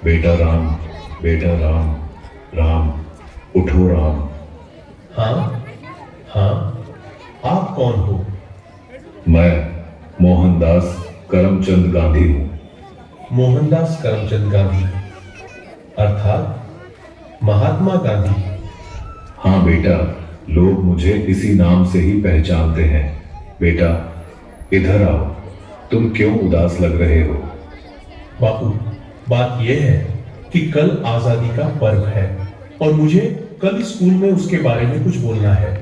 बेटा राम, बेटा राम, राम उठो राम। हाँ हाँ, आप कौन हो? मैं मोहनदास करमचंद गांधी हूँ। मोहनदास करमचंद गांधी अर्थात महात्मा गांधी? हाँ बेटा, लोग मुझे इसी नाम से ही पहचानते हैं। बेटा इधर आओ, तुम क्यों उदास लग रहे हो? बापू, बात यह है कि कल आजादी का पर्व है और मुझे कल स्कूल में उसके बारे में कुछ बोलना है,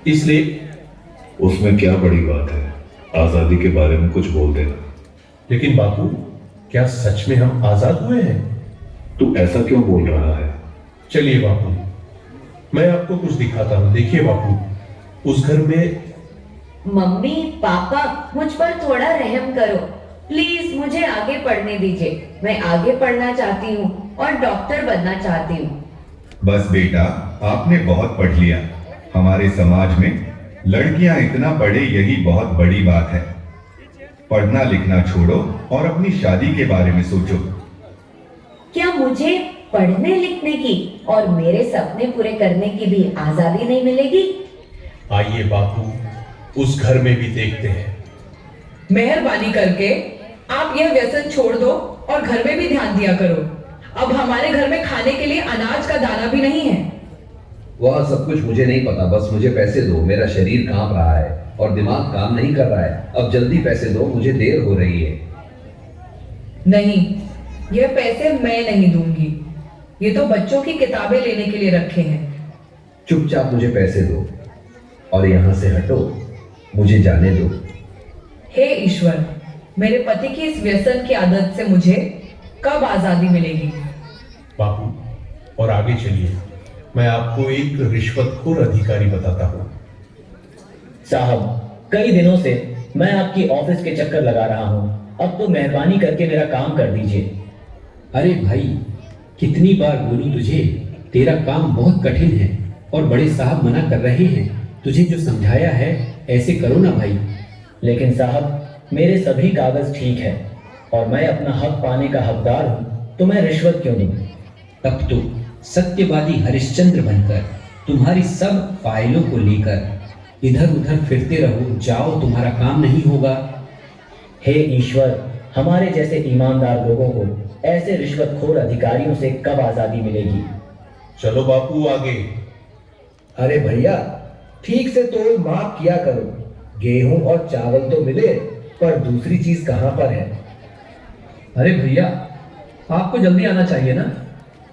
इसलिए। उसमें क्या बड़ी बात है, आजादी के बारे में कुछ बोल देना। लेकिन बापू, क्या सच में हम आजाद हुए हैं? तू ऐसा क्यों बोल रहा है? चलिए बापू, मैं आपको कुछ दिखाता हूँ। देखिए बापू, उस घर में। मम्मी पापा, मुझ पर थोड़ा रहम करो प्लीज, मुझे आगे पढ़ने दीजिए। मैं आगे पढ़ना चाहती हूँ और डॉक्टर बनना चाहती हूँ। बस बेटा, आपने बहुत पढ़ लिया। हमारे समाज में लड़कियां इतना पढ़े, यही बहुत बड़ी बात है। पढ़ना लिखना छोड़ो और अपनी शादी के बारे में सोचो। क्या मुझे पढ़ने लिखने की और मेरे सपने पूरे करने की भी आजादी नहीं मिलेगी? आइए बापू, उस घर में भी देखते हैं। मेहरबानी करके आप यह व्यसन छोड़ दो और घर में भी ध्यान दिया करो। अब हमारे घर में खाने के लिए अनाज का दाना भी नहीं है। वह सब कुछ मुझे नहीं पता, बस मुझे पैसे दो। मेरा शरीर कांप रहा है और दिमाग काम नहीं कर रहा है। अब जल्दी पैसे दो, मुझे देर हो रही है। नहीं, यह पैसे मैं नहीं दूंगी। ये तो बच्चों की किताबें लेने के लिए रखे हैं। चुपचाप मुझे पैसे दो और यहाँ से हटो, मुझे जाने दो। हे ईश्वर, मेरे पति की इस व्यसन की आदत से मुझे कब आजादी मिलेगी? बापू, और आगे चलिए, मैं आपको एक रिश्वतखोर अधिकारी बताता हूँ। साहब, कई दिनों से मैं आपकी ऑफिस के चक्कर लगा रहा हूँ, अब तो मेहरबानी करके मेरा काम कर दीजिए। अरे भाई, कितनी बार बोलूं तुझे, तेरा काम बहुत कठिन है और बड़े साहब मना कर रहे हैं। तुझे जो समझाया है ऐसे करो ना भाई। लेकिन साहब, मेरे सभी कागज ठीक है और मैं अपना हक पाने का हकदार हूँ, तो मैं रिश्वत क्यों दूं? तब तो सत्यवादी हरिश्चंद्र बनकर तुम्हारी सब फाइलों को लेकर इधर उधर फिरते रहो, जाओ, तुम्हारा काम नहीं होगा। हे ईश्वर, हमारे जैसे ईमानदार लोगों को ऐसे रिश्वतखोर अधिकारियों से कब आजादी मिलेगी? चलो बापू आगे। अरे भैया, ठीक से तो माफ किया करो। गेहूं और चावल तो मिले, पर दूसरी चीज कहां पर है? अरे भैया, आपको जल्दी आना चाहिए ना।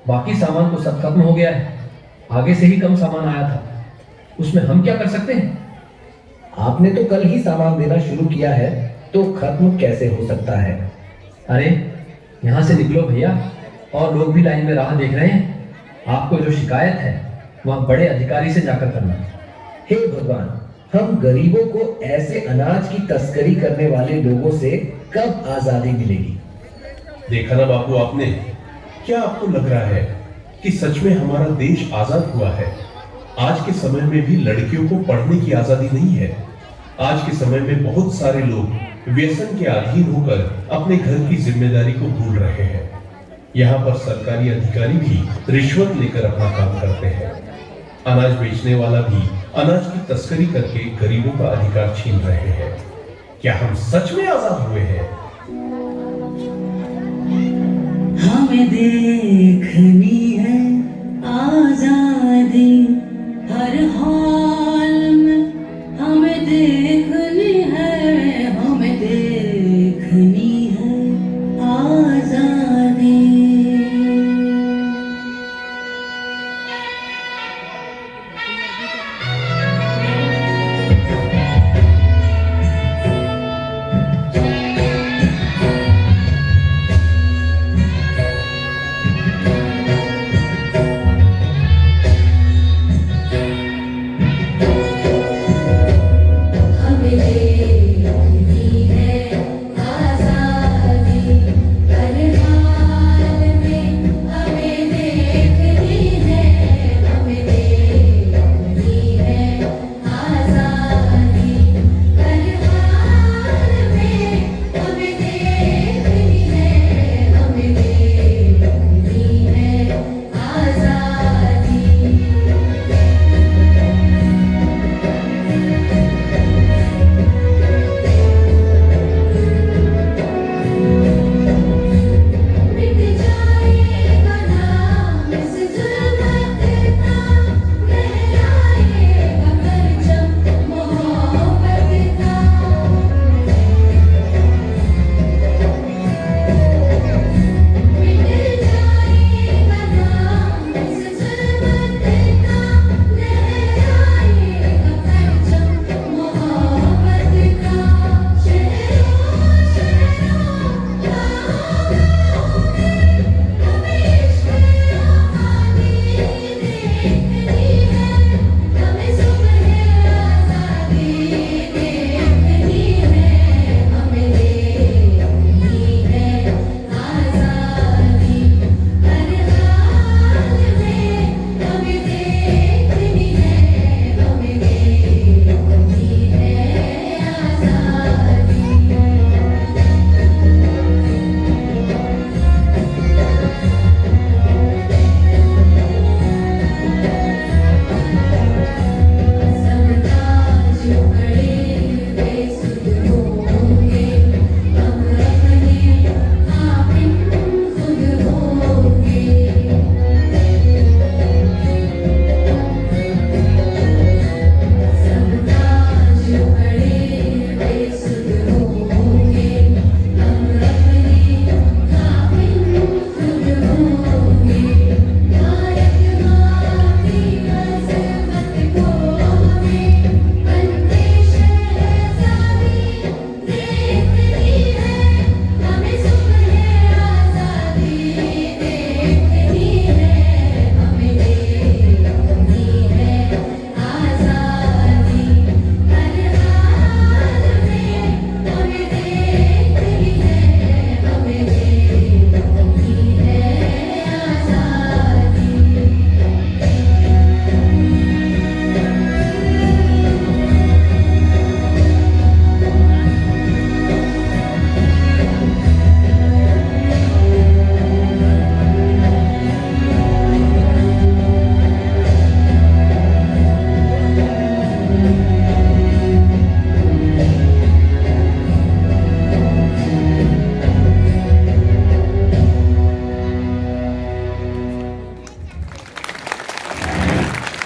बाकी सामान तो सब खत्म हो गया है। आगे से ही कम सामान आया था, उसमें हम क्या कर सकते हैं? आपने तो कल ही सामान देना शुरू किया है, तो खत्म कैसे हो सकता है? अरे यहाँ से निकलो भैया, और लोग भी लाइन में राह देख रहे हैं। आपको जो शिकायत है वह बड़े अधिकारी से जाकर करना। हे भगवान, हम गरीबों को ऐसे अनाज की तस्करी करने वाले लोगों से कब आजादी मिलेगी? देखा ना बापू आपने, क्या आपको लग रहा है कि सच में हमारा देश आजाद हुआ है? आज के समय में भी लड़कियों को पढ़ने की आजादी नहीं है। आज के समय में बहुत सारे लोग व्यसन के अधीन होकर अपने घर की जिम्मेदारी को भूल रहे हैं। यहाँ पर सरकारी अधिकारी भी रिश्वत लेकर अपना काम करते हैं। अनाज बेचने वाला भी अनाज की तस्करी करके गरीबों का अधिकार छीन रहे हैं। क्या हम सच में आजाद हुए हैं? हमें देखनी